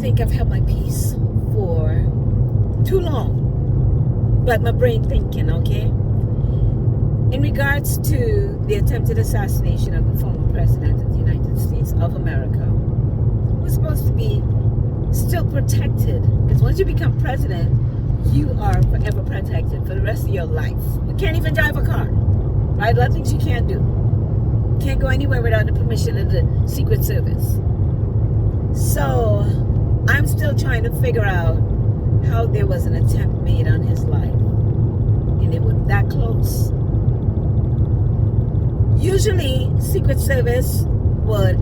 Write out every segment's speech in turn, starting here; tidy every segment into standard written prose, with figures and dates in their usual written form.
think I've held my peace for too long. But my brain thinking, okay? In regards to the attempted assassination of the former president of the United States of America, who's supposed to be still protected. Because once you become president, you are forever protected for the rest of your life. You can't even drive a car. Right? A lot of things you can't do. Can't go anywhere without the permission of the Secret Service. So, I'm still trying to figure out how there was an attempt made on his life. And it was that close. Usually, Secret Service would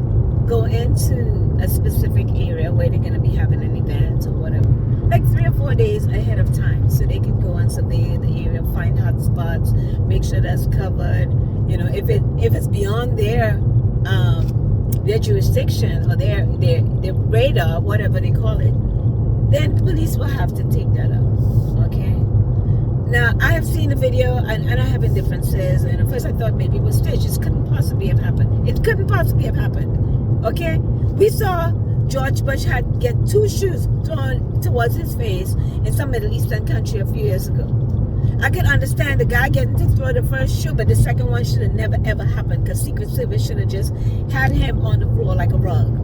go into a specific area where they're going to be having an event or whatever, like 3 or 4 days ahead of time, so they can go and survey the area, find hot spots, make sure that's covered. You know, if it's beyond their jurisdiction or their radar, whatever they call it, then the police will have to take that up. Okay. Now, I have seen the video, and I have differences, and at first I thought maybe it was staged. It couldn't possibly have happened. It couldn't possibly have happened. Okay? We saw George Bush had get 2 shoes thrown towards his face in some Middle Eastern country a few years ago. I can understand the guy getting to throw the first shoe, but the second one should have never ever happened, because Secret Service should have just had him on the floor like a rug.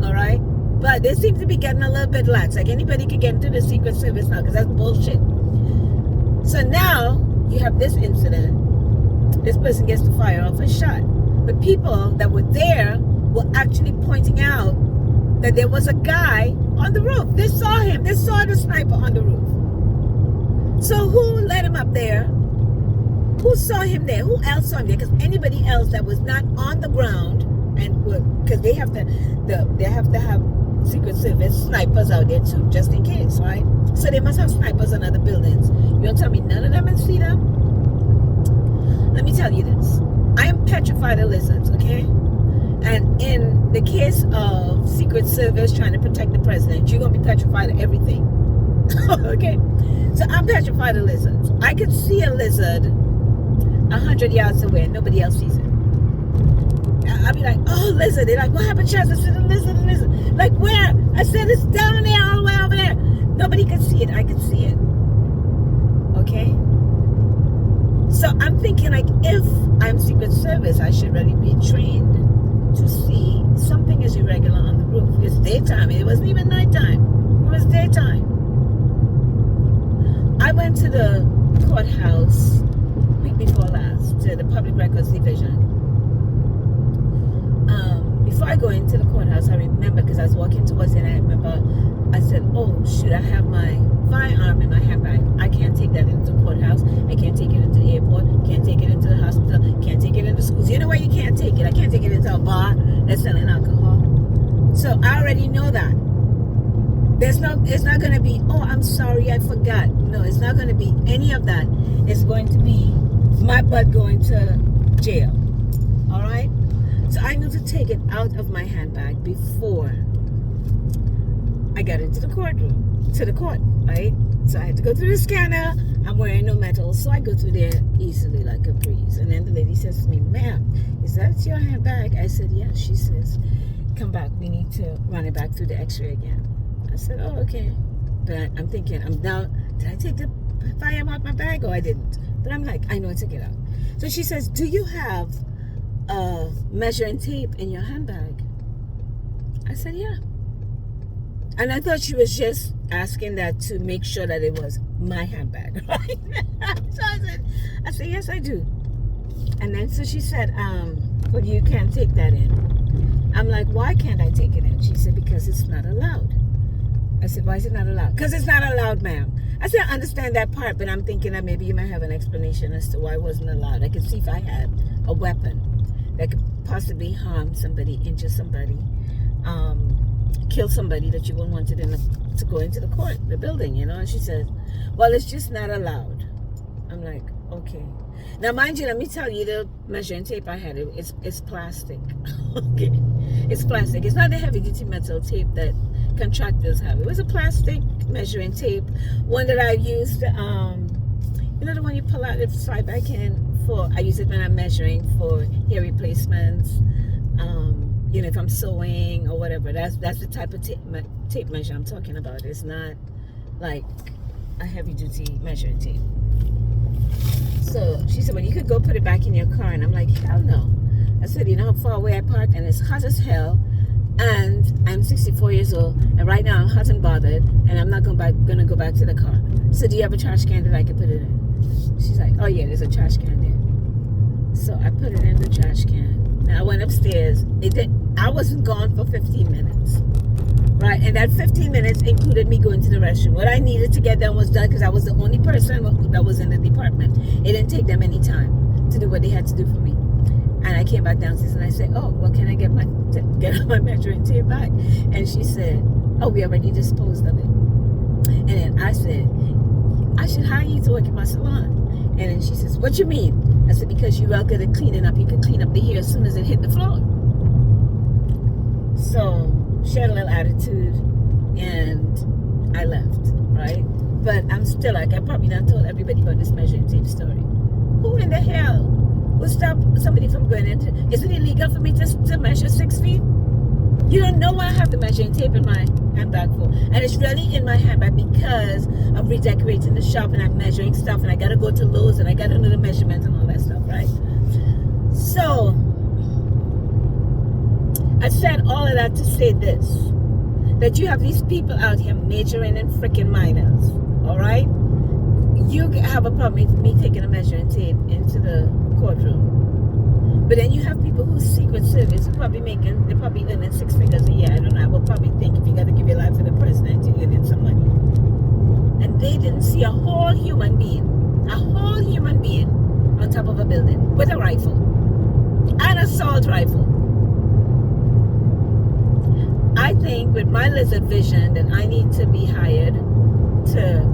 Alright? But they seem to be getting a little bit lax. Like anybody can get into the Secret Service now, because that's bullshit. So now you have this incident. This person gets to fire off a shot. But people that were there were actually pointing out that there was a guy on the roof. They saw him. They saw the sniper on the roof. So who let him up there? Who saw him there? Who else saw him there? Because anybody else that was not on the ground, and because they have to have Secret Service snipers out there too, just in case, right? So they must have snipers on other buildings. You don't tell me none of them see them? Let me tell you this. I am petrified of lizards, okay? And in the case of Secret Service trying to protect the president, you're going to be petrified of everything. Okay? So I'm petrified of lizards. I could see a lizard 100 yards away and nobody else sees it. I'll be like, oh, lizard. They're like, what happened, Chaz? I said, a lizard. Like, where? I said, it's down there, all the way over there. Nobody can see it. I can see it. Okay? So I'm thinking, like, if I'm Secret Service, I should really be trained to see something is irregular on the roof. It's daytime. It wasn't even nighttime. It was daytime. I went to the courthouse week before last, to the Public Records Division. Before I go into the courthouse, I remember, because I was walking towards it, and I remember, I said, oh, shoot, I have my firearm in my handbag. I can't take that into the courthouse. I can't take it into the airport. Can't take it into the hospital. Can't take it into schools. You know where you can't take it? I can't take it into a bar that's selling alcohol. So I already know that. It's not going to be, oh, I'm sorry, I forgot. No, it's not going to be any of that. It's going to be my butt going to jail. All right? So I knew to take it out of my handbag before I got into the courtroom, to the court, right? So I had to go through the scanner. I'm wearing no metal, so I go through there easily like a breeze. And then the lady says to me, ma'am, is that your handbag? I said, yeah. She says, come back. We need to run it back through the x-ray again. I said, oh, okay. But I'm thinking, did I take the firearm out my bag or I didn't? But I'm like, I know I took it out. So she says, do you have a measuring tape in your handbag? I said, yeah. And I thought she was just asking that to make sure that it was my handbag, right? So I said, yes, I do. And then so she said, well, you can't take that in. I'm like, why can't I take it in? She said, because it's not allowed. I said, why is it not allowed? Because it's not allowed, ma'am. I said, I understand that part, but I'm thinking that maybe you might have an explanation as to why it wasn't allowed. I could see if I had a weapon that could possibly harm somebody, injure somebody, kill somebody that you wouldn't want to go into the court, the building, you know. And she said, well, it's just not allowed. I'm like, okay. Now, mind you, let me tell you, the measuring tape I had, it's plastic. Okay, it's plastic. It's not the heavy-duty metal tape that contractors have. It was a plastic measuring tape, one that I used, you know, the one you pull out, it's slide back in for. I use it when I'm measuring for hair replacements, if I'm sewing or whatever. That's the type of tape measure I'm talking about. It's not like a heavy duty measuring tape. So she said, well, you could go put it back in your car. And I'm like, hell no. I said, you know how far away I park, and it's hot as hell, and I'm 64 years old, and right now I'm hot and bothered, and I'm not gonna go back to the car. So do you have a trash can that I can put it in? She's like, oh yeah, there's a trash can there. So I put it in the trash can. Now I went upstairs. I wasn't gone for 15 minutes. Right, and that 15 minutes included me going to the restroom. What I needed to get done was done because I was the only person that was in the department. It didn't take them any time to do what they had to do for me. And I came back downstairs and I said, oh, well, can I get my measuring tape back? And she said, oh, we already disposed of it. And then I said, I should hire you to work in my salon. And then she says, what you mean? I said, because you're well good at cleaning up. You can clean up the hair as soon as it hit the floor. So she had a little attitude, and I left, right? But I'm still like, I probably not told everybody about this measuring tape story. Who in the hell would stop somebody from going into? Is it illegal for me to measure 6 feet? You don't know why I have the measuring tape in my handbag for. And it's really in my handbag because I'm redecorating the shop and I'm measuring stuff, and I gotta go to Lowe's and I gotta know the measurements and all that stuff, right? So I said all of that to say this, that you have these people out here majoring in freaking minors, all right? You have a problem with me taking a measuring tape into the courtroom. But then you have people whose Secret Service they're probably earning 6 figures a year. I don't know, I would probably think if you got to give your life to the president, you're earning some money. And they didn't see a whole human being on top of a building with a rifle, an assault rifle. I think with my lizard vision that I need to be hired to